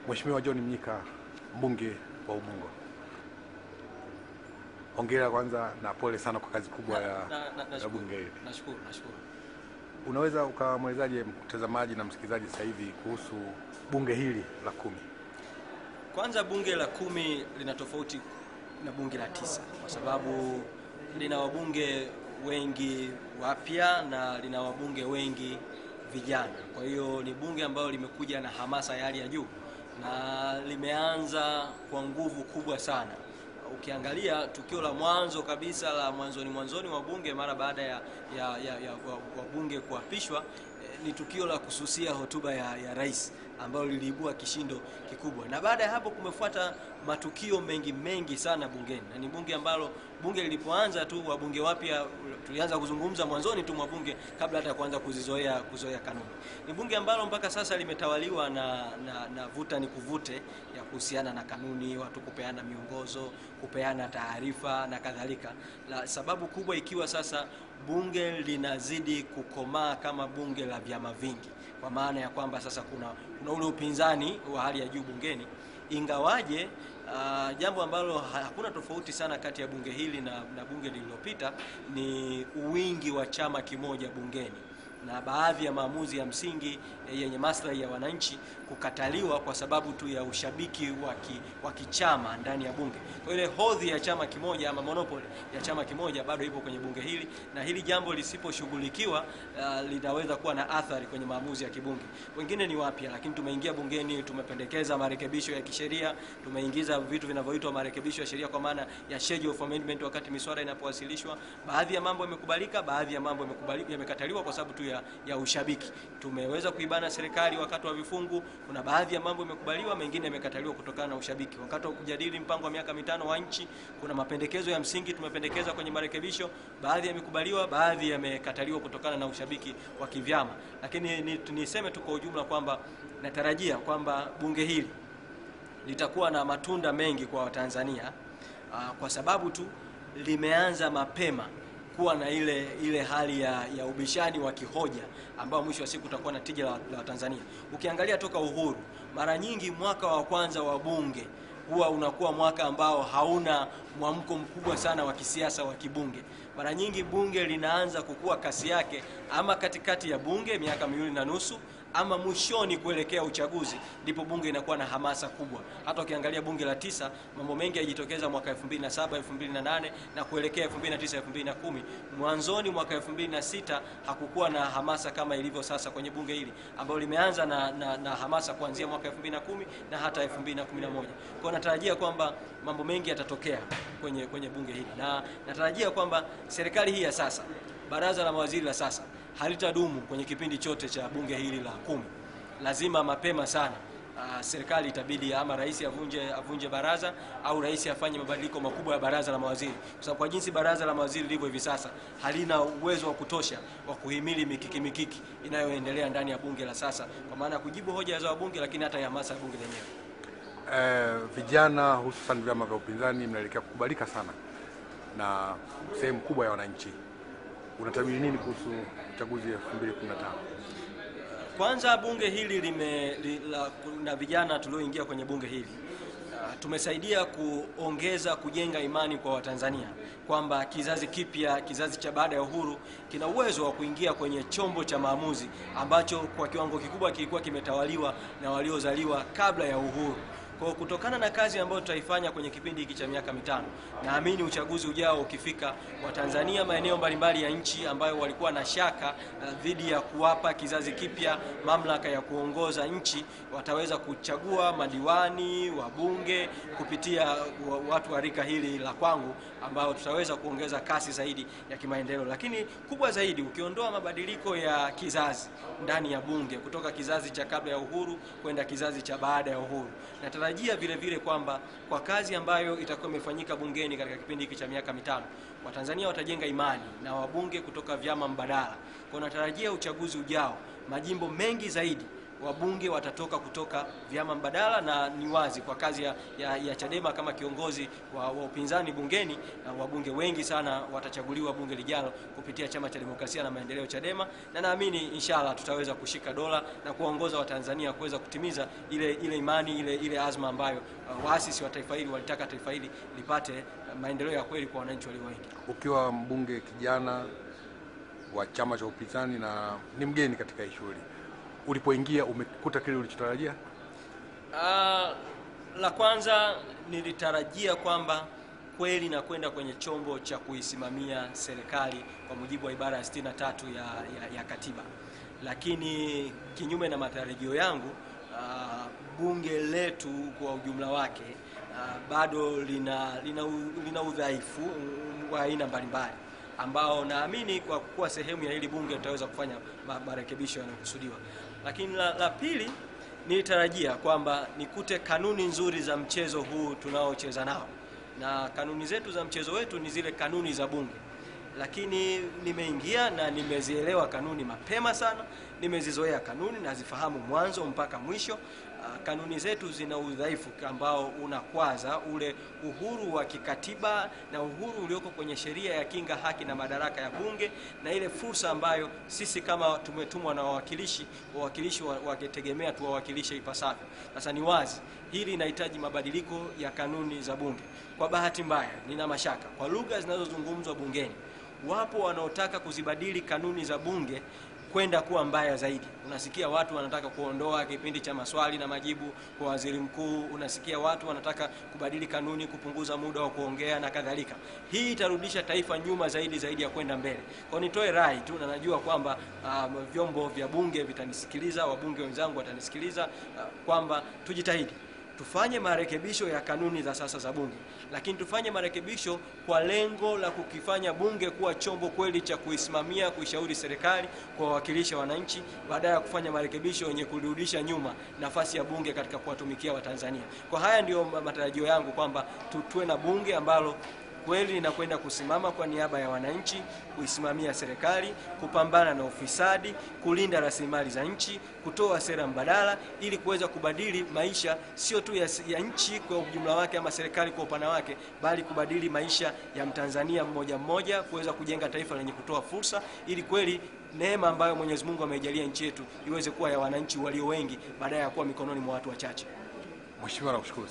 Mheshimiwa John Mnyika, mbunge wa Ubungo, hongera kwanza na pole sana kwa kazi kubwa ya bunge hili. Nashukuru. Unaweza ukamwelezaje mtazamaji na msikilizaji sasa hivi kuhusu bunge hili la 10? Kwanza bunge la 10 lina tofauti na bunge la 9 kwa sababu lina wabunge wengi wapya na lina wabunge wengi vijana. Kwa hiyo ni bunge ambalo limekuja na hamasa ya hali ya juu na limeanza kwa nguvu kubwa sana. Ukiangalia tukio la mwanzo kabisa la mwanzoni wa bunge mara baada ya wabunge kuapishwa, ni tukio la kususia hotuba ya rais ambalo liliibua kishindo kikubwa. Na baada ya hapo kumefuata matukio mengi sana bungeni. Na ni bunge ambalo bunge lilipoanza tu wabunge wapya tulianza kuzungumza mwanzoni tu mwa bunge kabla hata kuanza kuzoea kanuni. Ni bunge ambalo mpaka sasa limetawaliwa na vuta ni kuvute ya kuhusiana na kanuni, watu kupeana miongozo, kupeana taarifa na kadhalika. La sababu kubwa ikiwa sasa bunge linazidi kukomaa kama bunge la vyama vingi, kwa maana ya kwamba sasa kuna ule upinzani wa hali ya juu bungeni. Ingawaje jambo ambalo hakuna tofauti sana kati ya bunge hili na bunge lililopita ni uwingi wa chama kimoja bungeni na baadhi ya maamuzi ya msingi yenye maslahi ya wananchi kukataliwa kwa sababu tu ya ushabiki wa kichama ndani ya bunge. Kwa ile hodhi ya chama kimoja ama monopoly ya chama kimoja bado ipo kwenye bunge hili, na hili jambo lisiposhughulikiwa linaweza kuwa na athari kwenye maamuzi ya kibunge. Wengine ni wapya, lakini tumeingia bungeni, tumependekeza marekebisho ya kisheria, tumeingiza vitu vinavyoitwa marekebisho ya sheria kwa maana ya schedule of amendment wakati miswada inapowasilishwa. Baadhi ya mambo yamekubalika, baadhi ya mambo yamekataliwa kwa sababu tu ya ushabiki. Tumeweza kuibana serikali wakati wa vifungu, kuna baadhi ya mambo yamekubaliwa, mengine yamekataliwa kutokana na ushabiki. Wakati wa kujadili mpango wa miaka 5 wa nchi, kuna mapendekezo ya msingi tumependekeza kwenye marekebisho, baadhi yamekubaliwa, baadhi yamekataliwa kutokana na ushabiki wa kivyama. Lakini niseme tu kwa ujumla kwamba natarajia kwamba bunge hili litakuwa na matunda mengi kwa Watanzania kwa sababu tu limeanza mapema kuwa na ile hali ya ubishani wa kihoja ambao mwisho wa siku utakuwa na tija la Tanzania. Ukiangalia toka uhuru, mara nyingi mwaka wa kwanza wa bunge huwa unakuwa mwaka ambao hauna mwamko mkubwa sana wa kisiasa wa kibunge. Mara nyingi bunge linaanza kukua kasi yake ama katikati ya bunge miaka 2.5 ama mwishoni kuelekea uchaguzi, ndipo bunge inakuwa na hamasa kubwa. Hata ukiangalia bunge la 9, mambo mengi yajitokeza mwaka 2007, 2008 na kuelekea 2009, 2010. Mwanzoni mwaka 2006 hakukuwa na hamasa kama ilivyo sasa kwenye bunge hili ambalo limeanza na hamasa kuanzia mwaka 2010 na hata 2011. Kwa natarajia kwamba mambo mengi yatatokea kwenye bunge hili, na natarajia kwamba serikali hii ya sasa, baraza la mawaziri la sasa, halitadumu kwenye kipindi chote cha bunge hili la 10. Lazima mapema sana serikali itabidi ama rais avunje baraza au rais afanye mabadiliko makubwa ya baraza la mawaziri, kwa sababu kwa jinsi baraza la mawaziri lilivyo hivi sasa halina uwezo wa kutosha wa kuhimili mikiki inayoendelea ndani ya bunge la sasa, kwa maana kujibu hoja za wabunge, lakini hata ya hamasa ya bunge lenyewe. Vijana hususan vyama vya upinzani mnaelekea kukubalika sana na sehemu kubwa ya wananchi. Unatabiri nini kuhusu uchaguzi 2015? Kwanza bunge hili na vijana tulioingia kwenye bunge hili tumesaidia kujenga imani kwa Watanzania kwamba kizazi kipya, kizazi cha baada ya uhuru kina uwezo wa kuingia kwenye chombo cha maamuzi ambacho kwa kiwango kikubwa kilikuwa kimetawaliwa na waliozaliwa kabla ya uhuru. Kwa kutokana na kazi ambayo tutaifanya kwenye kipindi hiki cha miaka 5, naamini uchaguzi ujao ukifika, Watanzania maeneo mbalimbali ya nchi ambayo walikuwa na shaka dhidi ya kuwapa kizazi kipya mamlaka ya kuongoza nchi, wataweza kuchagua madiwani, wabunge kupitia watu wa rika hili la kwangu, ambao tutaweza kuongeza kasi zaidi ya kimaendeleo. Lakini kubwa zaidi, ukiondoa mabadiliko ya kizazi ndani ya bunge kutoka kizazi cha kabla ya uhuru kwenda kizazi cha baada ya uhuru, natarajia vile kwamba kwa kazi ambayo itakuwa imefanyika bungeni katika kipindi hiki cha miaka 5, Watanzania watajenga imani na wabunge kutoka vyama mbadala. Kwa natarajia uchaguzi ujao majimbo mengi zaidi wabunge watatoka kutoka vyama mbadala, na ni wazi kwa kazi ya Chadema kama kiongozi wa upinzani bungeni, wabunge wengi sana watachaguliwa bunge lijalo kupitia Chama cha Demokrasia na Maendeleo Chadema, na naamini inshallah tutaweza kushika dola na kuongoza Watanzania kuweza kutimiza ile imani, ile azma ambayo waasisi wa taifa hili walitaka taifa hili lipate maendeleo ya kweli kwa wananchi walio wengi. Ukiwa mbunge kijana wa chama cha upinzani na ni mgeni katika hii shughuli, ulipoingia umekuta kile ulichotarajia? La kwanza nilitarajia kwamba kweli na kwenda kwenye chombo cha kuisimamia serikali kwa mujibu wa ibara ya 63 ya katiba, lakini kinyume na matarajio yangu, bunge letu kwa ujumla wake bado lina udhaifu wa aina mbalimbali ambao naamini kwa kuwa sehemu ya hili bunge tutaweza kufanya marekebisho yanayokusudiwa. Lakini la pili, nilitarajia kwamba nikute kanuni nzuri za mchezo huu tunaocheza nao, na kanuni zetu za mchezo wetu ni zile kanuni za bunge, lakini nimeingia na nimezielewa kanuni mapema sana, nimezizoea kanuni na zifahamu mwanzo mpaka mwisho. Kanuni zetu zina udhaifu ambao unakwaza ule uhuru wa kikatiba na uhuru ulioko kwenye sheria ya kinga haki na madaraka ya bunge, na ile fursa ambayo sisi kama tumetumwa na wawakilishi wakitegemea tuwawakilishe ipasavyo. Sasa ni wazi hili linahitaji mabadiliko ya kanuni za bunge. Kwa bahati mbaya, nina mashaka kwa lugha zinazozungumzwa bungeni, wapo wanaotaka kuzibadili kanuni za bunge kwenda kuwa mbaya zaidi. Unasikia watu wanataka kuondoa kipindi cha maswali na majibu kwa waziri mkuu, unasikia watu wanataka kubadili kanuni, kupunguza muda wa kuongea na kadhalika. Hii itarudisha taifa nyuma zaidi ya kwenda mbele. Kwa nitoe rai tu, na najua kwamba vyombo vya bunge vitanisikiliza, wabunge wenzangu watanisikiliza, kwamba tujitahidi tufanye marekebisho ya kanuni za sasa za bunge, lakini tufanye marekebisho kwa lengo la kukifanya bunge kuwa chombo kweli cha kuisimamia, kuishauri serikali, kwa wakilisha wananchi, baada ya kufanya marekebisho yenye kurudisha nyuma nafasi ya bunge katika kuwatumikia Watanzania. Kwa haya ndio matarajio yangu, kwamba tuwe na bunge ambalo kweli linakwenda kusimama kwa niaba ya wananchi, kuisimamia serikali, kupambana na ufisadi, kulinda rasilimali za nchi, kutoa sera mbadala ili kuweza kubadili maisha sio tu ya nchi kwa ujumla wake ama serikali kwa upana wake, bali kubadili maisha ya Mtanzania mmoja mmoja, kuweza kujenga taifa lenye kutoa fursa, ili kweli neema ambayo Mwenyezi Mungu ameijalia nchi yetu iweze kuwa ya wananchi walio wengi badala ya kuwa mikononi mwa watu wachache. Mheshimiwa, nakushukuru.